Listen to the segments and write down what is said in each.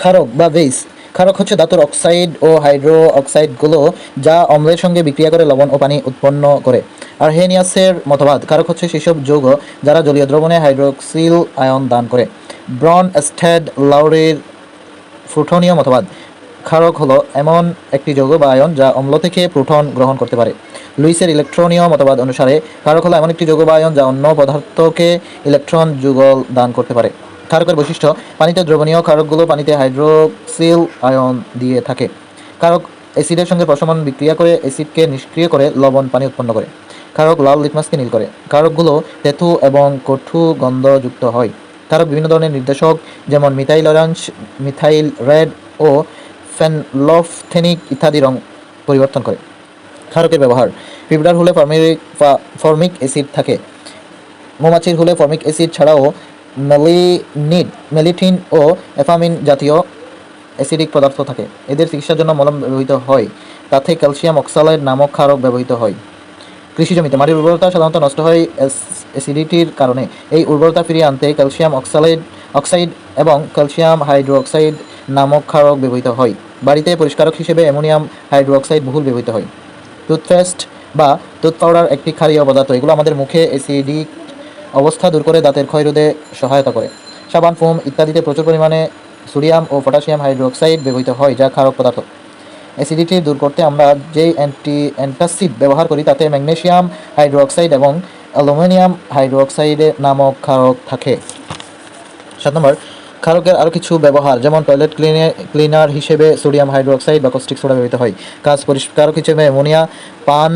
ক্ষারক বা বেস। ক্ষারক হচ্ছে ধাতুর অক্সাইড ও হাইড্রো অক্সাইডগুলো যা অম্লের সঙ্গে বিক্রিয়া করে লবণ ও পানি উৎপন্ন করে। আর্হেনিয়াসের মতবাদ, ক্ষারক হচ্ছে সেসব যৌগ যারা জলীয় দ্রবণে হাইড্রোক্সিল আয়ন দান করে। ব্রন স্ট্যাড লাউরির প্লুটোনীয় মতবাদ, ক্ষারক হলো এমন একটি যৌগ বা আয়ন যা অম্ল থেকে প্রোটন গ্রহণ করতে পারে। লুইসের ইলেকট্রনীয় মতবাদ অনুসারে ক্ষারক হলো এমন একটি যৌগ বা আয়ন যা অন্য পদার্থকে ইলেকট্রন যুগল দান করতে পারে। ক্ষারকের বৈশিষ্ট্য, পানিতে দ্রবণীয় ক্ষারকগুলো পানিতে হাইড্রোক্সিল আয়ন দিয়ে থাকে। ক্ষারক অ্যাসিডের সঙ্গে প্রশমন বিক্রিয়া করে অ্যাসিডকে নিষ্ক্রিয় করে লবণ পানি উৎপন্ন করে। ক্ষারক লাল লিটমাসকে নীল করে। ক্ষারকগুলো তেঁতু এবং কটু গন্ধযুক্ত হয়। ক্ষারক বিভিন্ন ধরনের নির্দেশক যেমন মিথাইল অরেঞ্জ, মিথাইল রেড ও ফেনলফথেনিক ইত্যাদি রং পরিবর্তন করে। ক্ষারকের ব্যবহার, পিঁপড়ার হুলে ফর্মিক অ্যাসিড থাকে। মৌমাছির হুলে ফর্মিক অ্যাসিড ছাড়াও মেলিঠিন ও এফামিন জাতীয় অ্যাসিডিক পদার্থ থাকে। এদের চিকিৎসার জন্য মলম ব্যবহৃত হয়, তাতে ক্যালসিয়াম অক্সালেট নামক ক্ষারক ব্যবহৃত হয়। কৃষি জমিতে মাটির উর্বরতা সাধারণত নষ্ট হয় অ্যাসিডিটির কারণে। এই উর্বরতা ফিরিয়ে আনতে ক্যালসিয়াম অক্সাইড এবং ক্যালসিয়াম হাইড্রোক্সাইড নামক ক্ষারক ব্যবহৃত হয়। বাড়িতে পরিষ্কারক হিসেবে অ্যামোনিয়াম হাইড্রোক্সাইড বহুল ব্যবহৃত হয়। টুথপেস্ট বা টুথ পাউডার একটি ক্ষারীয় পদার্থ, এগুলো আমাদের মুখে অ্যাসিডিক অবস্থা দূর করে দাঁতের ক্ষয়রোধে সহায়তা করে। সাবান, ফোম ইত্যাদিতে প্রচুর পরিমাণে সোডিয়াম ও পটাশিয়াম হাইড্রোক্সাইড ব্যবহৃত হয়, যা ক্ষারক পদার্থ। অ্যাসিডিটি দূর করতে আমরা যেই অ্যান্টাসিড ব্যবহার করি তাতে ম্যাগনেসিয়াম হাইড্রোক্সাইড এবং অ্যালুমিনিয়াম হাইড্রোক্সাইড নামক ক্ষারক থাকে। 7 নম্বর, ক্ষারকের আরও কিছু ব্যবহার, যেমন টয়লেট ক্লিনার হিসেবে সোডিয়াম হাইড্রোক্সাইড বা কস্টিক সোডা ব্যবহৃত হয়। কাজ পরিষ্কারক হিসেবে অ্যামোনিয়া, পান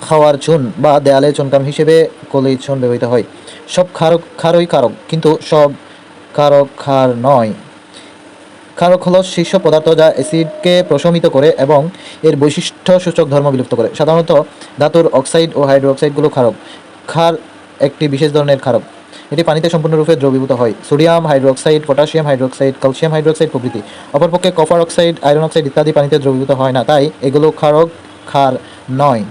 খাওয়ার চুন বা দেয়ালে চুনকাম হিসেবে কলির চুন ব্যবহৃত হয়। সব ক্ষারই ক্ষারক, কিন্তু সব ক্ষারক ক্ষার নয়। ক্ষারক হলো শীর্ষ পদার্থ যা অ্যাসিডকে প্রশমিত করে এবং এর বৈশিষ্ট্যসূচক ধর্ম বিলুপ্ত করে। সাধারণত ধাতুর অক্সাইড ও হাইড্রোক্সাইডগুলো ক্ষারক। ক্ষার একটি বিশেষ ধরনের ক্ষারক, এটি পানিতে সম্পূর্ণরূপে দ্রবীভূত হয়। Sodium hydroxide, potassium hydroxide, calcium hydroxide প্রভৃতি। অপরপক্ষে কপার অক্সাইড, আয়রন অক্সাইড ইত্যাদি পানিতে দ্রবীভূত হয় না, তাই এগুলো ক্ষারক ক্ষার নয়।